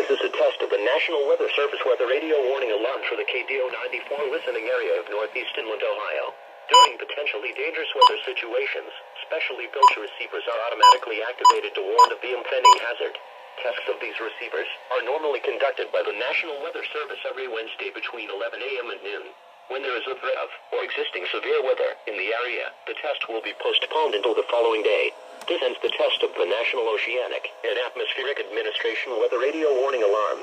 This is a test of the National Weather Service weather radio warning alarm for the KDO-94 listening area of northeast inland Ohio. During potentially dangerous weather situations, specially built receivers are automatically activated to warn of the impending hazard. Tests of these receivers are normally conducted by the National Weather Service every Wednesday between 11 a.m. and noon. When there is a threat of, or existing severe weather in the area, the test will be postponed until the following day. This ends the test of the National Oceanic and Atmospheric Administration Weather Radio Warning Alarm.